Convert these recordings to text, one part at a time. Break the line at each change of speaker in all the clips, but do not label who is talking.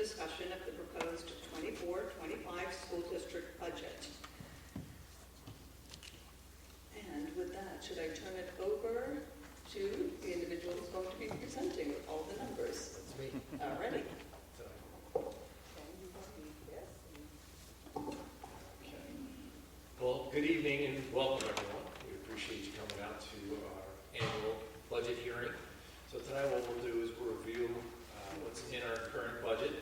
discussion of the proposed 24-25 school district budget. And with that, should I turn it over to the individual who's going to be presenting with all the numbers?
That's me.
Alrighty.
Well, good evening and welcome everyone. We appreciate you coming out to our annual budget hearing. So tonight what we'll do is we'll review what's in our current budget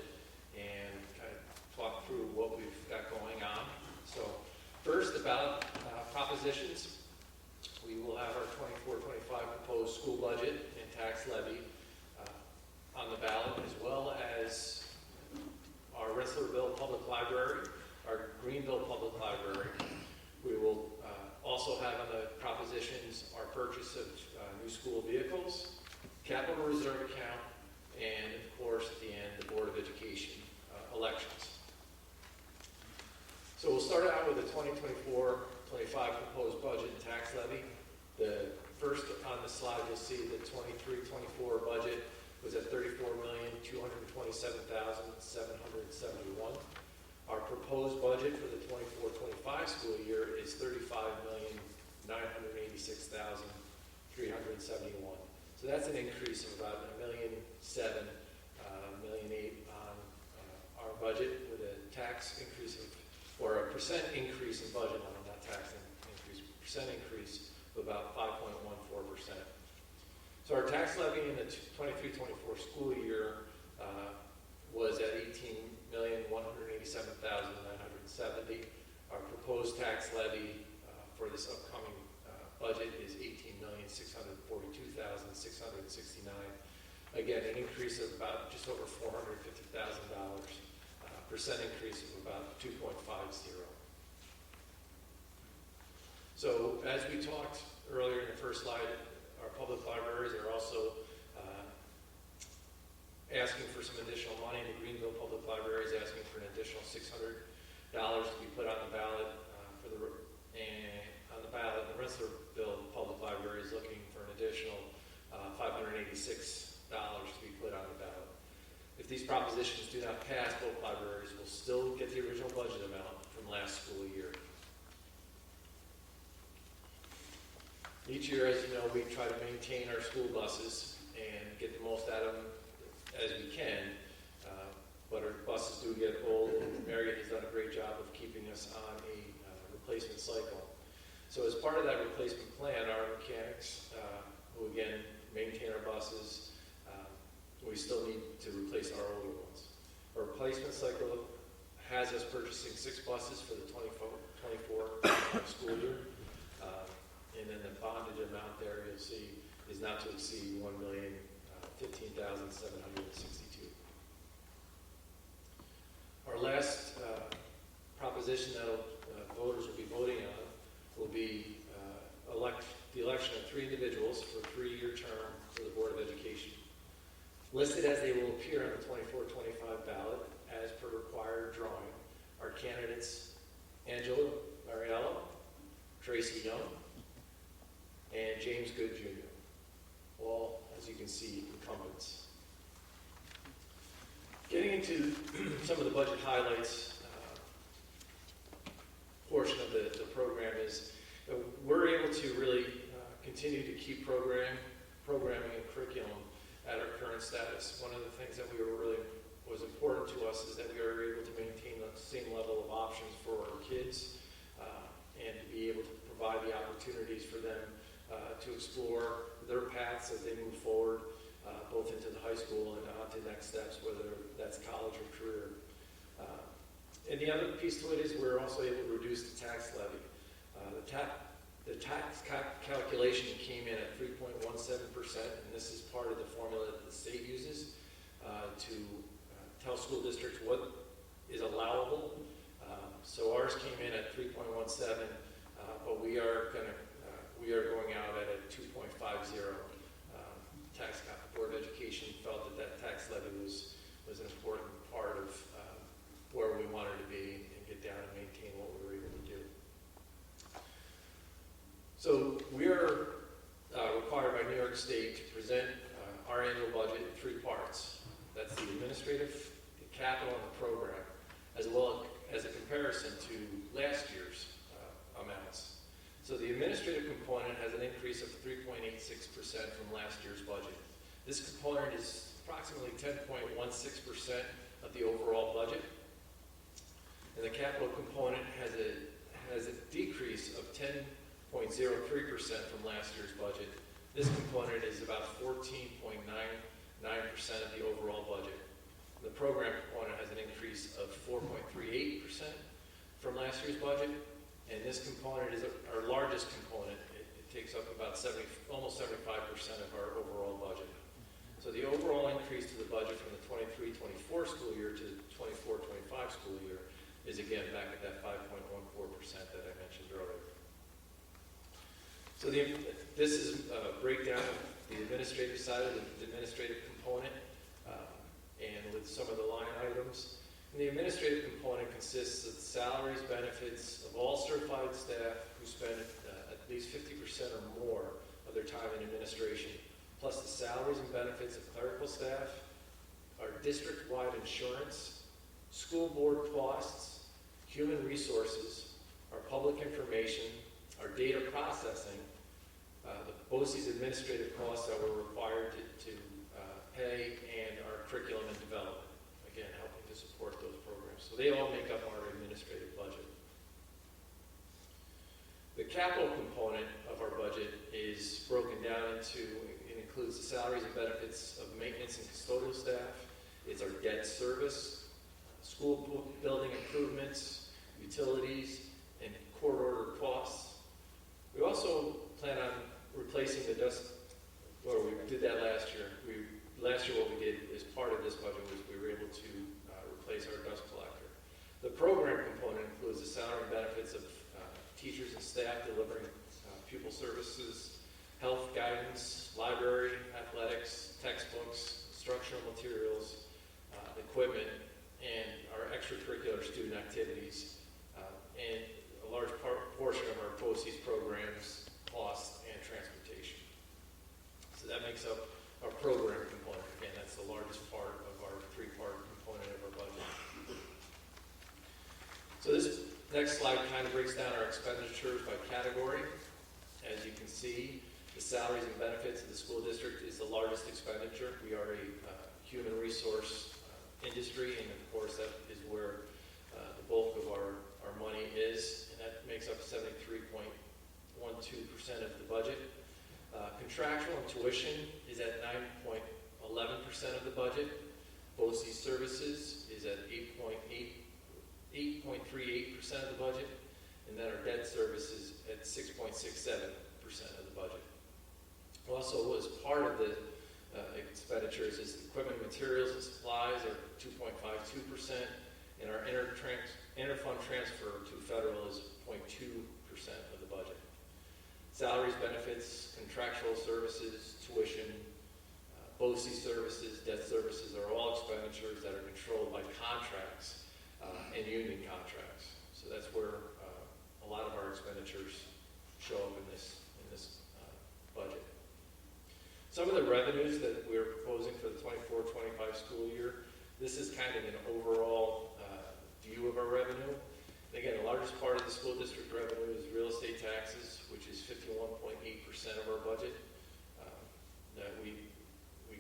and kind of talk through what we've got going on. So first, about propositions. We will have our 24-25 proposed school budget and tax levy on the ballot, as well as our Rensselaerville Public Library, our Greenville Public Library. We will also have on the propositions our purchase of new school vehicles, capital reserve account, and of course at the end, the Board of Education elections. So we'll start out with the 2024-25 proposed budget and tax levy. The first on the slide, you'll see the 23-24 budget was at $34,227,771. Our proposed budget for the 24-25 school year is $35,986,371. So that's an increase of about $1,700,000, $1,800,000 on our budget, with a tax increase of, or a percent increase in budget, not tax increase, percent increase of about 5.14%. So our tax levy in the 23-24 school year was at $18,187,970. Our proposed tax levy for this upcoming budget is $18,642,669. Again, an increase of about just over $450,000, percent increase of about 2.50. So as we talked earlier in the first slide, our public libraries are also asking for some additional money. The Greenville Public Library is asking for an additional $600 to be put on the ballot The Rensselaerville Public Library is looking for an additional $586 to be put on the ballot. If these propositions do not pass, both libraries will still get the original budget amount from last school year. Each year, as you know, we try to maintain our school buses and get the most out of them as we can, but our buses do get old, and Marriott has done a great job of keeping us on a replacement cycle. So as part of that replacement plan, our mechanics, who again maintain our buses, we still need to replace our older ones. Our replacement cycle has us purchasing 6 buses for the 24 school year. And then the bondage amount there, you'll see, is not to exceed $1,015,762. Our last proposition that voters will be voting on will be the election of 3 individuals for a 3-year term for the Board of Education. Listed as they will appear on the 24-25 ballot as per required drawing are candidates Angela Mariello, Tracy Young, and James Good Jr. All, as you can see, incumbents. Getting into some of the budget highlights portion of the program is we're able to really continue to keep programming and curriculum at our current status. One of the things that was important to us is that we are able to maintain the same level of options for our kids and to be able to provide the opportunities for them to explore their paths as they move forward, both into the high school and on to next steps, whether that's college or career. And the other piece to it is we're also able to reduce the tax levy. The tax calculation came in at 3.17%, and this is part of the formula that the state uses to tell school districts what is allowable. So ours came in at 3.17, but we are going out at a 2.50 tax cap. The Board of Education felt that tax levy was an important part of where we wanted to be and get down and maintain what we were able to do. So we are required by New York State to present our annual budget in 3 parts. That's the administrative, the capital in the program, as well as a comparison to last year's amounts. So the administrative component has an increase of 3.86% from last year's budget. This component is approximately 10.16% of the overall budget. And the capital component has a decrease of 10.03% from last year's budget. This component is about 14.99% of the overall budget. The program component has an increase of 4.38% from last year's budget, and this component is our largest component. It takes up about almost 75% of our overall budget. So the overall increase to the budget from the 23-24 school year to the 24-25 school year is again back at that 5.14% that I mentioned earlier. So this is a breakdown of the administrative side of the administrative component, and with some of the line items. And the administrative component consists of salaries, benefits of all certified staff who spend at least 50% or more of their time in administration, plus the salaries and benefits of clerical staff, our district-wide insurance, school board costs, human resources, our public information, our data processing, the BOCES administrative costs that we're required to pay, and our curriculum and development, again, helping to support those programs. So they all make up our administrative budget. The capital component of our budget is broken down into, it includes the salaries and benefits of maintenance and custodial staff. It's our debt service, school building improvements, utilities, and court order costs. We also plan on replacing the dust, or we did that last year. Last year what we did as part of this budget was we were able to replace our dust collector. The program component includes the salary and benefits of teachers and staff delivering pupil services, health guidance, library, athletics, textbooks, instructional materials, equipment, and our extracurricular student activities, and a large portion of our BOCES programs, costs, and transportation. So that makes up our program component. Again, that's the largest part of our three-part component of our budget. So this next slide kind of breaks down our expenditures by category. As you can see, the salaries and benefits of the school district is the largest expenditure. We are a human resource industry, and of course that is where the bulk of our money is, and that makes up 73.12% of the budget. Contractual and tuition is at 9.11% of the budget. BOCES services is at 8.38% of the budget, and then our debt services at 6.67% of the budget. Also, as part of the expenditures is equipment, materials, and supplies are 2.52%, and our interfund transfer to federal is 0.2% of the budget. Salaries, benefits, contractual services, tuition, BOCES services, debt services are all expenditures that are controlled by contracts and union contracts. So that's where a lot of our expenditures show up in this budget. Some of the revenues that we're proposing for the 24-25 school year, this is kind of an overall view of our revenue. Again, the largest part of the school district revenue is real estate taxes, which is 51.8% of our budget that we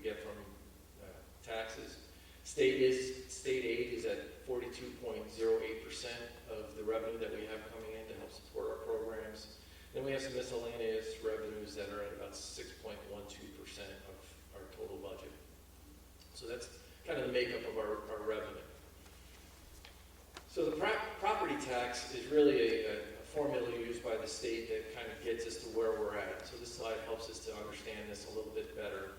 get from taxes. State aid is at 42.08% of the revenue that we have coming in to help support our programs. Then we have some miscellaneous revenues that are at about 6.12% of our total budget. So that's kind of the makeup of our revenue. So the property tax is really a formula used by the state that kind of gets us to where we're at. So this slide helps us to understand this a little bit better.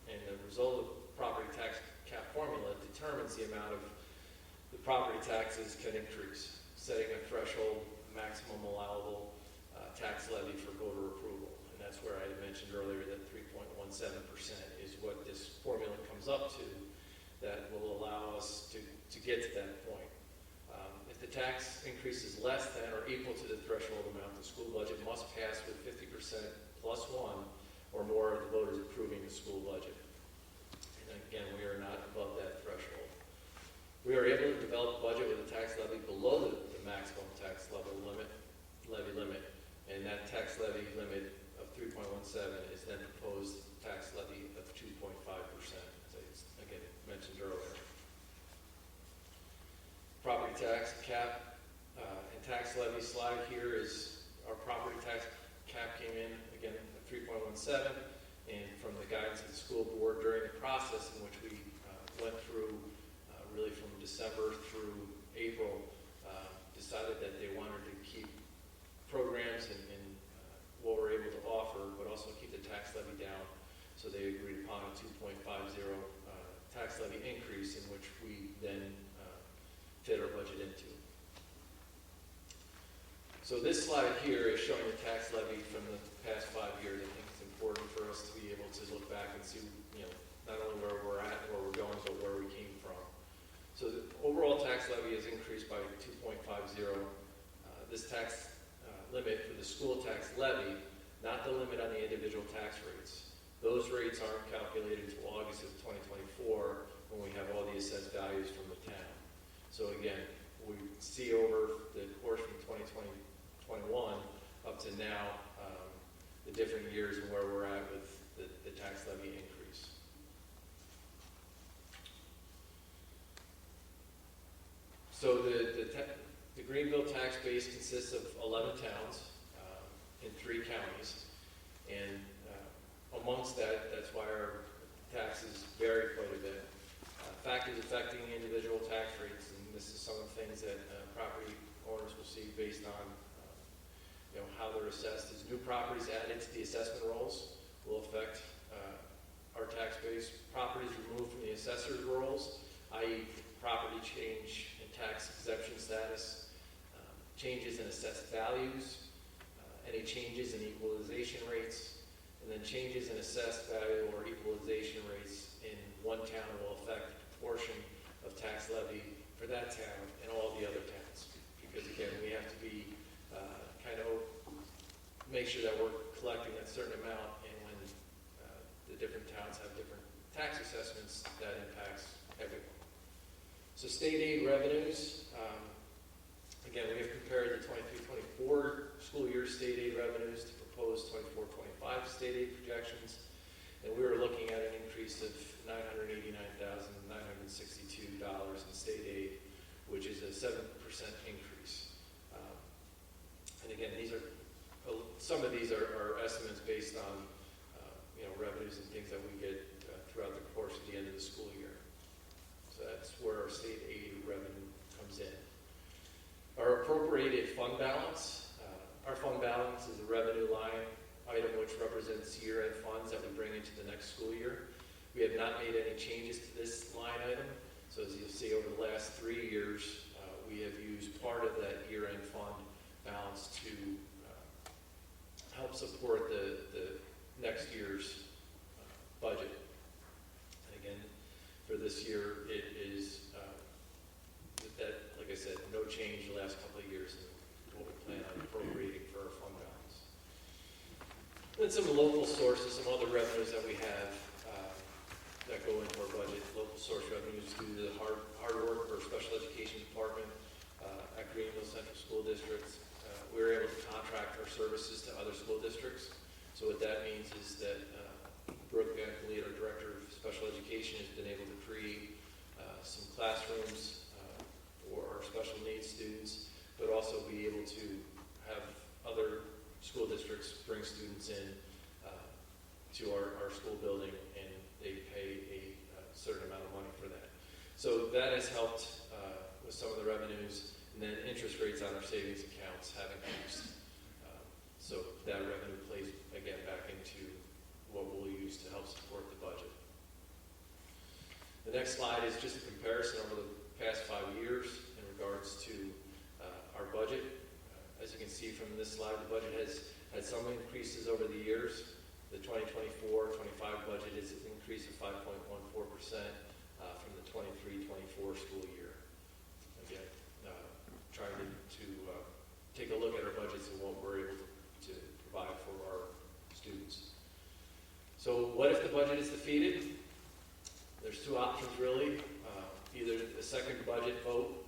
And the result of property tax cap formula determines the amount of the property taxes can increase, setting a threshold, maximum allowable tax levy for voter approval. And that's where I mentioned earlier that 3.17% is what this formula comes up to that will allow us to get to that point. If the tax increase is less than or equal to the threshold amount, the school budget must pass with 50% plus one or more of the voters approving the school budget. And again, we are not above that threshold. We are able to develop a budget with a tax levy below the maximum tax levy limit, and that tax levy limit of 3.17 is then proposed tax levy of 2.5%, as I again mentioned earlier. Property tax cap and tax levy slide here is our property tax cap came in again at 3.17, and from the guidance of the school board during the process in which we went through really from December through April, decided that they wanted to keep programs and what we're able to offer, but also keep the tax levy down. So they agreed upon a 2.50 tax levy increase, in which we then fit our budget into. So this slide here is showing the tax levy from the past 5 years. I think it's important for us to be able to look back and see, not only where we're at and where we're going, but where we came from. So the overall tax levy has increased by 2.50. This tax limit for the school tax levy, not the limit on the individual tax rates. Those rates aren't calculated until August of 2024, when we have all the assessed values from the town. So again, we see over the course from 2021 up to now, the different years and where we're at with the tax levy increase. So the Greenville tax base consists of 11 towns in 3 counties, and amongst that, that's why our taxes vary quite a bit. Factors affecting individual tax rates, and this is some of the things that property owners will see based on how they're assessed. As new properties added to the assessment rolls will affect our tax base. Properties removed from the assessor's rolls, i.e. property change in tax exemption status, changes in assessed values, any changes in equalization rates, and then changes in assessed value or equalization rates in one town will affect the proportion of tax levy for that town and all the other towns. Because again, we have to be kind of make sure that we're collecting a certain amount, and when the different towns have different tax assessments, that impacts everyone. So state aid revenues, again, we have compared the 23-24 school year state aid revenues to proposed 24-25 state aid projections, and we were looking at an increase of $989,962 in state aid, which is a 7% increase. And again, these are some of these are estimates based on revenues and things that we get throughout the course of the end of the school year. So that's where our state aid revenue comes in. Our appropriated fund balance. Our fund balance is a revenue line item which represents year-end funds that we bring into the next school year. We have not made any changes to this line item. So as you'll see, over the last 3 years, we have used part of that year-end fund balance to help support the next year's budget. And again, for this year, it is that, like I said, no change the last couple of years in what we plan on appropriating for our fund balance. Then some local sources, some other revenues that we have that go into our budget. Local source revenues due to the hard work of our special education department at Greenville Central School Districts. We were able to contract our services to other school districts. So what that means is that Brooke Van Vliet, our Director of Special Education, has been able to create some classrooms for our special needs students, but also be able to have other school districts bring students in to our school building, and they pay a certain amount of money for that. So that has helped with some of the revenues, and then interest rates on our savings accounts have increased. So that revenue plays, again, back into what we'll use to help support the budget. The next slide is just a comparison over the past 5 years in regards to our budget. As you can see from this slide, the budget has had some increases over the years. The 2024-25 budget is an increase of 5.14% from the 23-24 school year. Again, trying to take a look at our budgets and what we're able to provide for our students. So what if the budget is defeated? There's 2 options really. either the second budget vote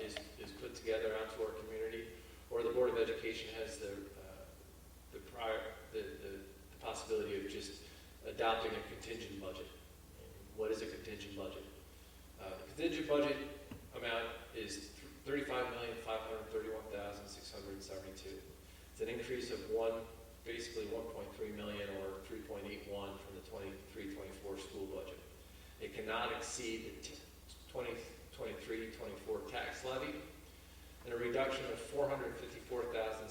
is put together out to our community, or the Board of Education has the possibility of just adopting a contingent budget. And what is a contingent budget? The contingent budget amount is $35,531,672. It's an increase of basically 1.3 million or 3.81 from the 23-24 school budget. It cannot exceed the 23-24 tax levy, and a reduction of $454,699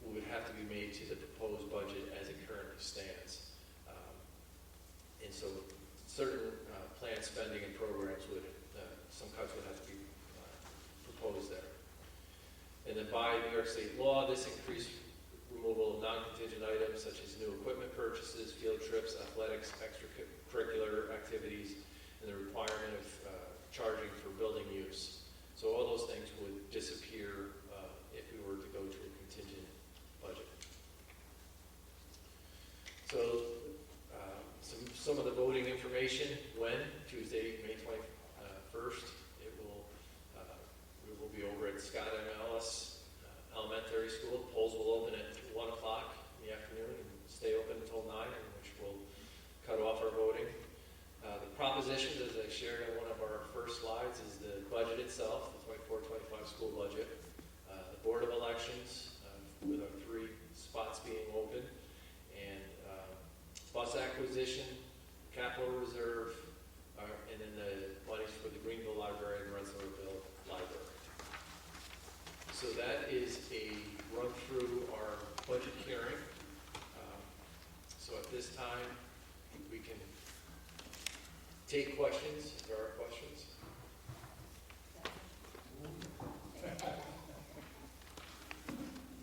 would have to be made to the proposed budget as it currently stands. And so certain planned spending and programs some cuts would have to be proposed there. And then by New York State law, this increased removal of non-contingent items such as new equipment purchases, field trips, athletics, extracurricular activities, and the requirement of charging for building use. So all those things would disappear if we were to go to a contingent budget. So some of the voting information, Tuesday, May 21st, we will be over at Scott MLS Elementary School. Polls will open at 1 o'clock in the afternoon and stay open until 9, in which we'll cut off our voting. The propositions, as I shared in one of our first slides, is the budget itself, the 24-25 school budget, the Board of Elections, with our 3 spots being open, and bus acquisition, capital reserve, and then the monies for the Greenville Library and Rensselaerville Library. So that is a run through our budget hearing. So at this time, we can take questions, if there are questions.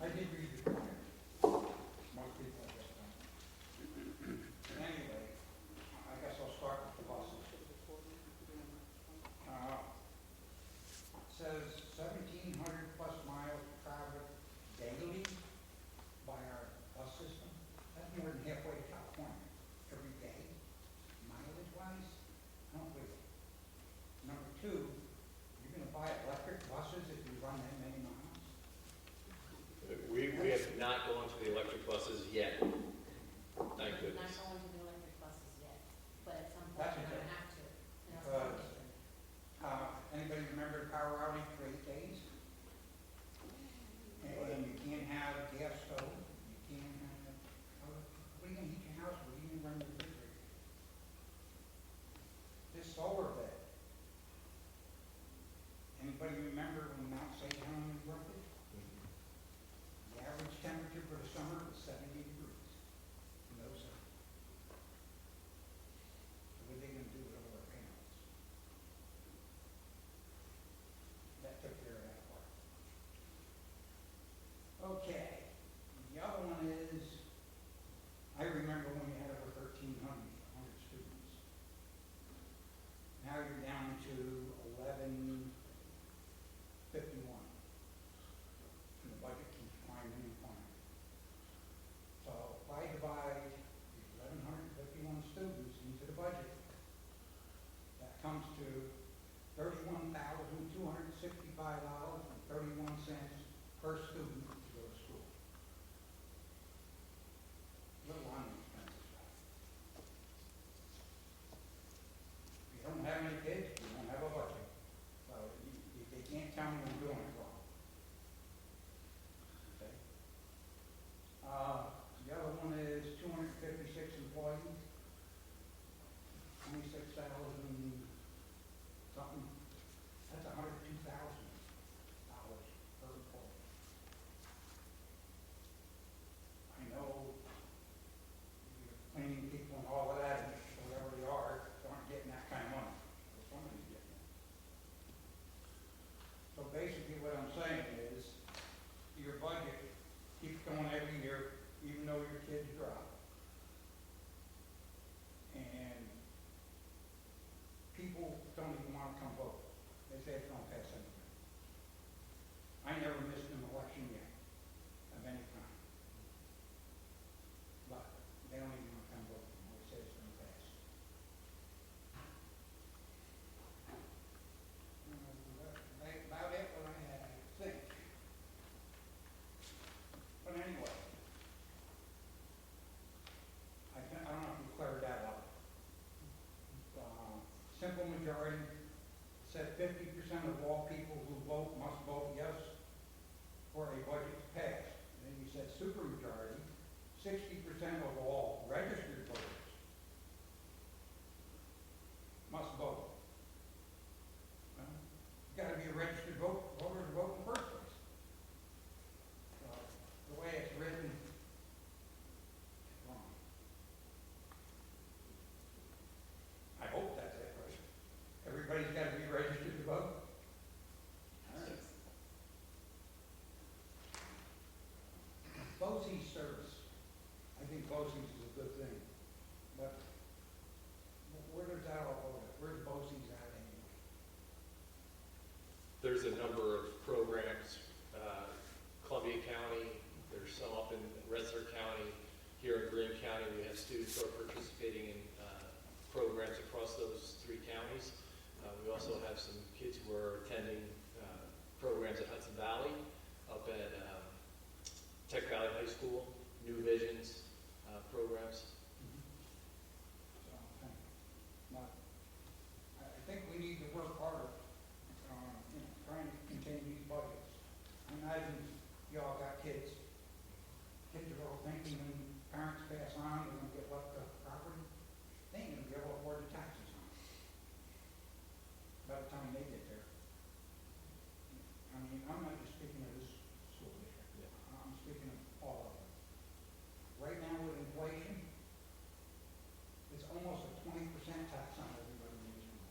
I did read the plan. Most people have that done. Anyway, I guess I'll start with the buses. It says 1,700 plus miles traveled daily by our bus system. That's more than halfway to California every day, mileage-wise. I don't believe it. Number 2, you're going to buy electric buses if you run that many miles?
We have not gone to the electric buses yet. Thank
We're
goodness.
not going to the electric buses yet, but at some point
That's
we're
okay.
going to have to. And that's
Because-
what
Anybody remember the power outage for 8 days? And you can't have gas stove, you can't have, what are you gonna heat your house with, you can run your refrigerator? This solar bed. Anybody remember when Mount St. Helens erupted? The average temperature for the summer was 70 degrees. No sun. So what are they gonna do with all our panels? That took care of that part. Okay, the other one is, I remember when you had over 1,100 students. Now you're down to 1,151. And the budget keeps climbing and climbing. So if I divide these 1,151 students into the budget, that comes to $31,265.31 per student to go to school. Little on the expensive side. If you don't have any kids, you don't have a budget. So they can't tell me I'm doing it wrong. Okay? The other one is 256 employees, 26,000 something. That's $102,000 per employee. I know you're cleaning people and all of that, and whatever they are, aren't getting that kind of money. But somebody's getting it. So basically what I'm saying is, your budget keeps going every year, even though your kids drop. And people don't even want to come vote. They say it's going to pass anyway. I never missed an election yet, of any kind. But they don't even want to come vote. They say it's going to pass. said 50% of all people who vote must vote yes for a budget to pass. And then you said supermajority, 60% of all registered voters must vote. Well, you gotta be a registered voter to vote in the first place. The way it's written, it's wrong. I hope that's it, right? Everybody's gotta be registered to vote? All right. BOCES service. I think BOCES is a good thing, but where does that all go? Where's BOCES at anyway?
There's a number of programs, Columbia County, there's some up in Rensselaer County. Here in Greene County, we have students who are participating in programs across those 3 counties. We also have some kids who are attending programs at Hudson Valley, up at Tech Valley High School, New Visions programs.
So, but I think we need to work harder on, trying to contain these budgets. I imagine y'all got kids. Kids are all thinking when parents pass on, they're gonna get left the property. They ain't gonna be able to afford the taxes on it by the time they get there. I mean, I'm not just speaking of this school district.
Yeah.
I'm speaking of all of them. Right now with inflation, it's almost a 20% tax on everybody in this room.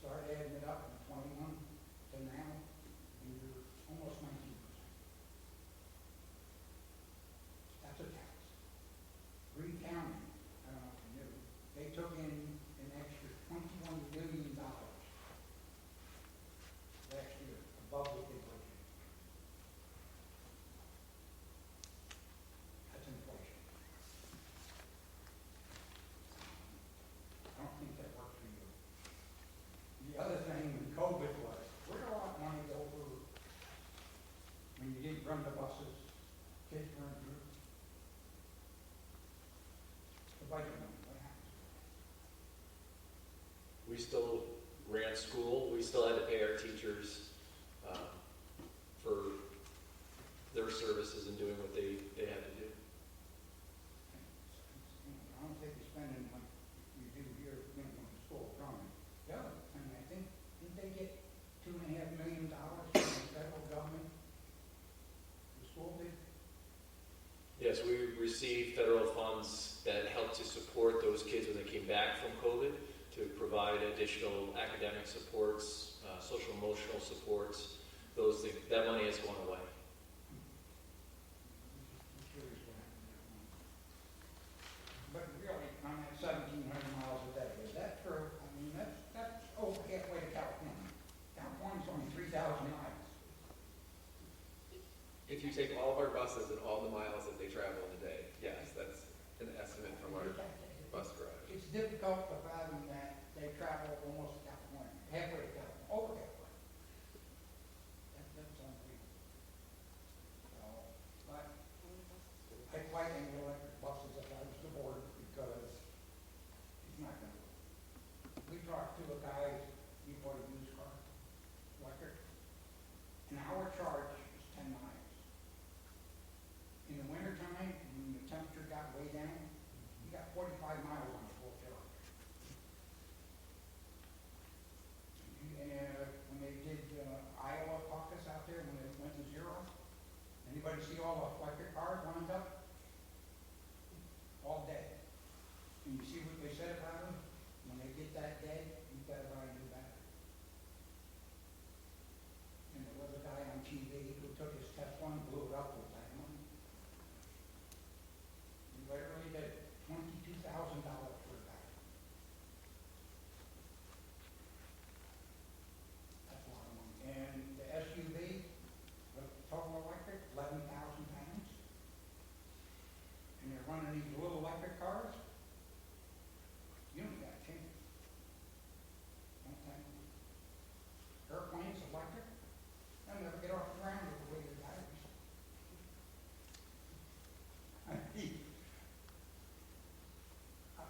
Start adding it up from 21 to now, and you're almost 19%. That's a tax. Greene County, I don't know if you knew, they took in an extra $21 million last year, above the inflation. That's inflation. I don't think that works for you. The other thing when COVID was, where did all that money go for when you didn't run the buses, kids weren't groups? The budget money, what happened to it?
We still ran school, we still had to pay our teachers for their services and doing what they had to do.
I don't think you're spending like you do here, when the school running. The other thing, I think, didn't they get $2.5 million from the federal government? The school did?
Yes, we received federal funds that helped to support those kids when they came back from COVID, to provide additional academic supports, social emotional supports. Those things, that money has gone away.
I'm curious what happened to that one. But really, on that 1,700 miles a day, is that true? I mean, that's over halfway to California. California's only 3,000 miles.
If you take all of our buses and all the miles that they travel in a day, yes, that's an estimate from our bus garage.
It's difficult to fathom that they travel almost to California, halfway to California, over halfway. That's unbelievable. So, but I fight in the electric buses if I was the board because it's not gonna work. We talked to a guy, he bought a used car, electric. An hour charge is 10 miles. In the wintertime, when the temperature got way down, you got 45 miles on a full charge. And when they did Iowa caucus out there, when it went to zero, anybody see all the electric cars lined up? All dead. And you see what they said about them? When they get that dead, you've got to buy a new battery. And there was a guy on TV who took his Tesla and blew it up with that money. He literally did $22,000 for a battery. That's a lot of money. And the SUV, the total electric, 11,000 pounds. And they're running these little electric cars. You don't got a chance. Don't think. Airplanes, electric, they'll never get off the ground with the way their batteries.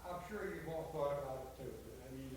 I'm sure you've all thought about it too, but I mean,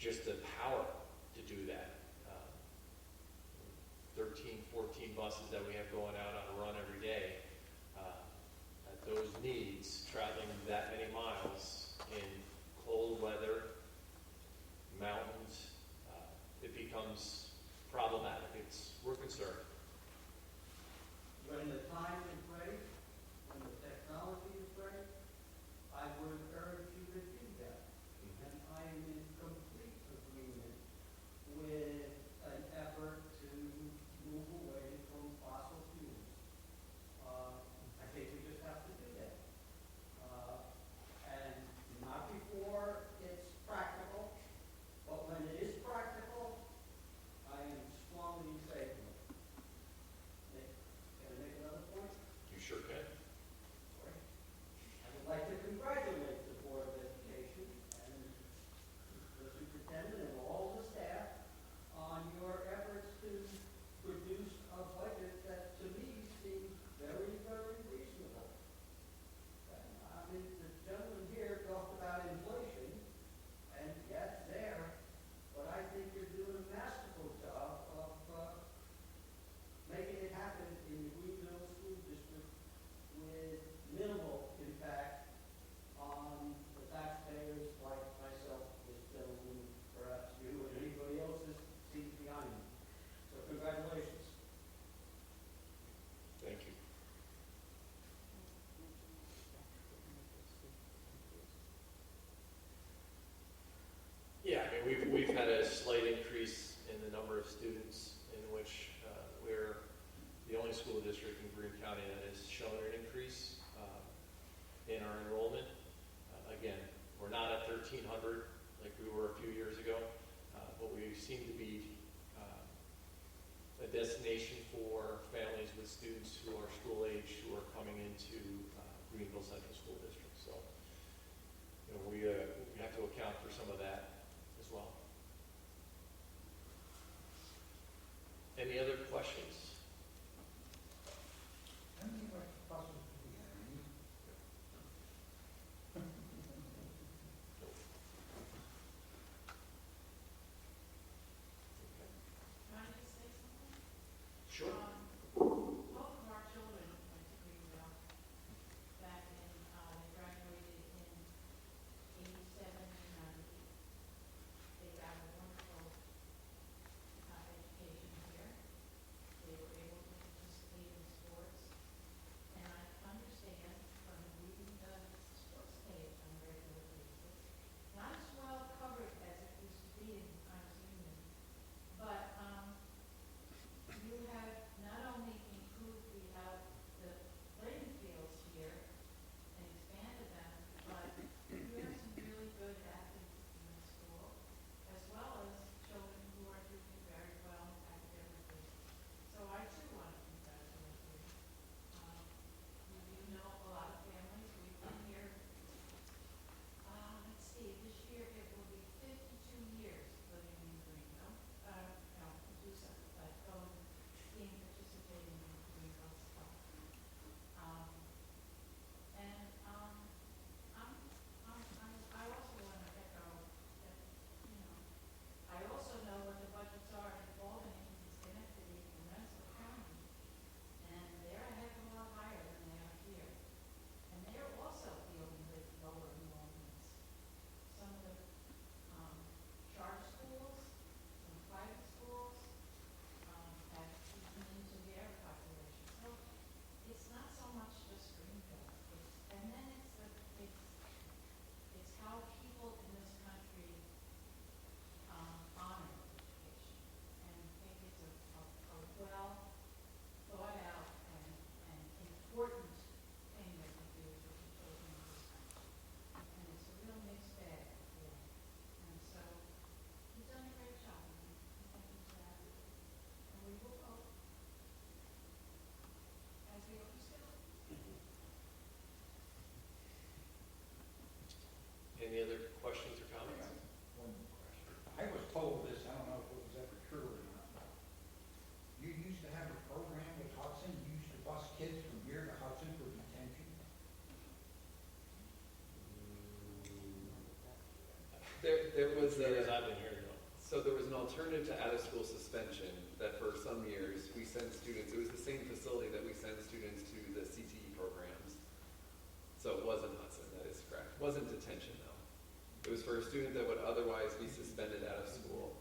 just the power to do that. 13, 14 buses that we have going out on a run every day, at those needs, traveling that many miles in cold weather, mountains, it becomes problematic. We're concerned.
When the time is right, when the technology is right, I would urge you to do that. And I am in complete agreement with an effort to move away from fossil fuels. I think we just have to do that. And not before it's practical, but when it is practical, I am strongly in favor of it. Can I make another point?
You sure can.
I would like to congratulate the Board of Education and the superintendent and all the staff on your efforts to produce a budget that to me seems very, very reasonable. I mean, the gentleman here talked about inflation, and yes, there, but I think you're doing a masterful job of making it happen in the Greenville School District with minimal impact on the taxpayers like myself, this gentleman, perhaps you, and anybody else that seats behind me. So congratulations.
Thank you. Yeah, I mean, we've had a slight increase in the number of students in which we're the only school district in Greene County that has shown an increase in our enrollment. Again, we're not at 1,300 like we were a few years ago, but we seem to be a destination for families with students who are school age who are coming into Greenville Central School District. So, you know, we have to account for some of that as well. Any other questions?
How many electric buses do we have? Any?
Can I just say something?
Sure.
Both of our children went to Greenville back in, they graduated in 87 and 90. They got a wonderful education here. They were able to participate in sports. And I understand from reading the sports page on a regular basis, not as well covered as it used to be in Times Union, but you have not only improved the playing fields here and expanded them, but you have some really good athletes in the school, as well as children who are doing very well academically. So I too want to congratulate you. You know a lot of families. We've been here, let's see, this year it will be 52 years living in Greenville. No, Medusa, but being participating in Greenville stuff. And I also want to echo that, you know, I also know what the budgets are in Albany, Schenectady, and Rensselaer County, and they're a heck of a lot higher than they are here. And they're also dealing with lower enrollments. Some of the charter schools, some private schools have eaten into their population. So it's not so much just Greenville. And then it's how people in this country honor education. And I think it's a well thought out and important thing that we do for the children in this country. And it's a real mixed bag here. And so you've done a great job. And thank you for that. And we will vote as we always do.
Any other questions or comments?
One more question. I was told this, I don't know if it was ever true or not, but you used to have a program with Hudson, you used to bus kids from here to Hudson for detention?
There was
As far as
a,
I've been hearing.
alternative to out-of-school suspension that for some years we send students, it was the same facility that we send students to the CTE programs. So it wasn't Hudson, that is correct. It wasn't detention though. It was for a student that would otherwise be suspended out of school.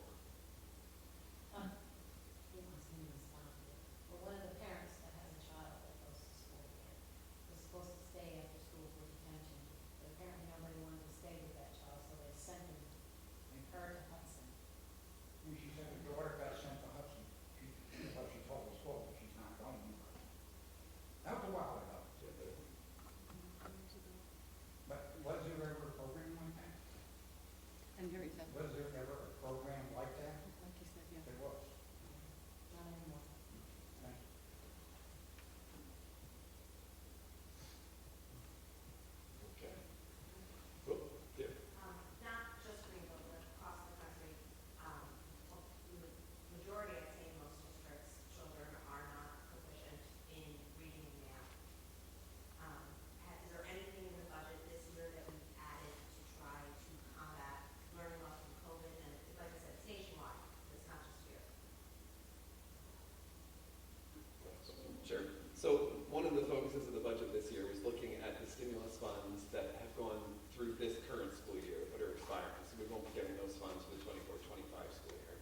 He wants me to respond to it. But one of the parents that has a child that goes to school here was supposed to stay after school for detention. But apparently nobody wanted to stay with that child, so they sent him, her to Hudson.
And she said her daughter got sent to Hudson. That's what she told the school, but she's not going anywhere. That was a while ago. But was there ever a program like that?
And here he said,
Was there ever a program like that?
like you said, yeah.
There was.
Not anymore.
Thank you.
Okay. Cool. Yeah.
Not just Greenville, but across the country. Majority, I'd say most districts, children are not proficient in reading and math. Is there anything in the budget this year that we've added to try to combat learning loss from COVID? And like I said, it's nationwide, it's not just here.
Sure. So one of the focuses of the budget this year was looking at the stimulus funds that have gone through this current school year but are expiring. So we won't be getting those funds for the 24-25 school year.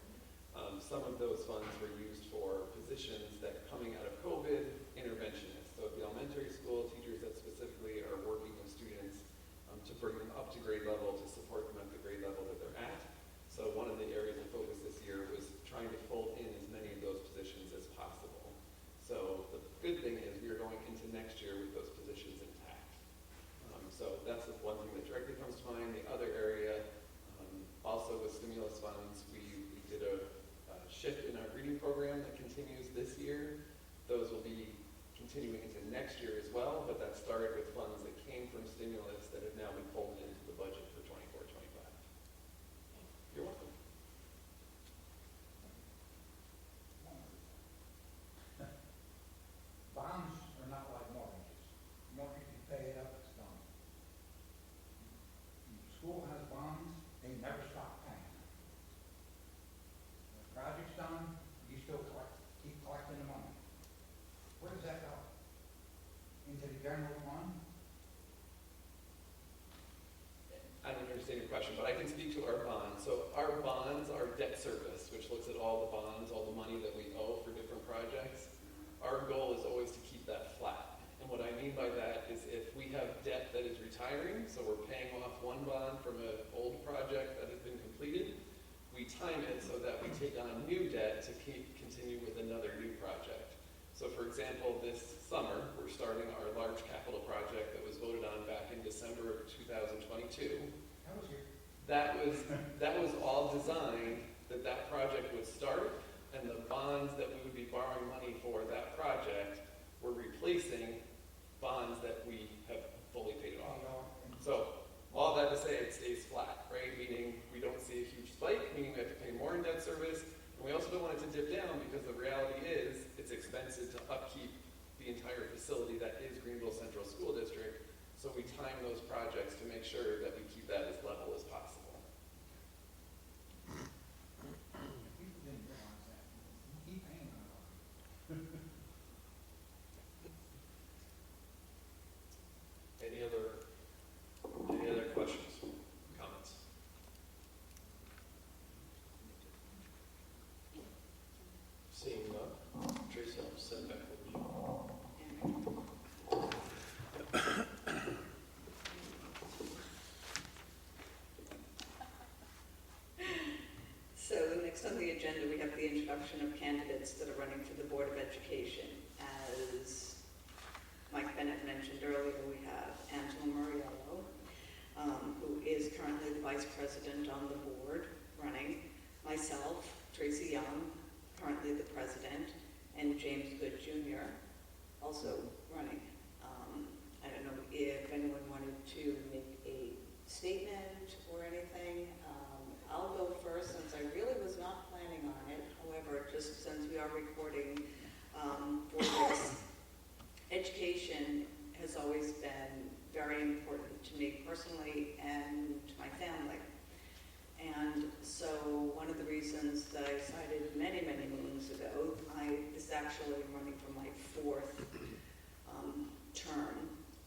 Some of those funds were used for positions that coming out of COVID, interventionists. So at the elementary school, teachers that specifically are working with students to bring them up to grade level, to support them at the grade level that they're at. So one of the areas of focus this year was trying to fold in as many of those positions as possible. So the good thing is we are going into next year with those positions intact. So that's the one thing that directly comes to mind. The other area, also with stimulus funds, we did a shift in our reading program that continues this year. Those will be continuing into next year as well, but that started with funds that came from stimulus that have now been pulled into the budget for 24-25. You're welcome.
Bonds are not like mortgages. Mortgage, you pay it up, it's done. The school has bonds, they never stop paying. The project's done, you still keep collecting the money. Where does that go? Into the general fund?
I don't understand your question, but I can speak to our bonds. So our bonds are debt service, which looks at all the bonds, all the money that we owe for different projects. Our goal is always to keep that flat. And what I mean by that is if we have debt that is retiring, so we're paying off one bond from an old project that has been completed, we time it so that we take on new debt to continue with another new project. So for example, this summer, we're starting our large capital project that was voted on back in December of 2022.
That was your,
That was all designed that project would start, and the bonds that we would be borrowing money for that project were replacing bonds that we have fully paid off. So all that to say, it stays flat, right? Meaning we don't see a huge spike, meaning we have to pay more in debt service, and we also don't want it to dip down because the reality is it's expensive to upkeep the entire facility that is Greenville Central School District. So we time those projects to make sure that we keep that as level as possible.
people didn't realize that. You keep paying on it.
Any other questions, comments? Seeing none, Tracy, I'll send back over to you.
So next on the agenda, we have the introduction of candidates that are running for the Board of Education. As Mike Bennett mentioned earlier, we have Angela Muriello, who is currently the Vice President on the board running, myself, Tracy Young, currently the President, and James Good Jr., also running. I don't know if anyone wanted to make a statement or anything. I'll go first since I really was not planning on it. However, just since we are recording for this, education has always been very important to me personally and to my family. And so one of the reasons 4th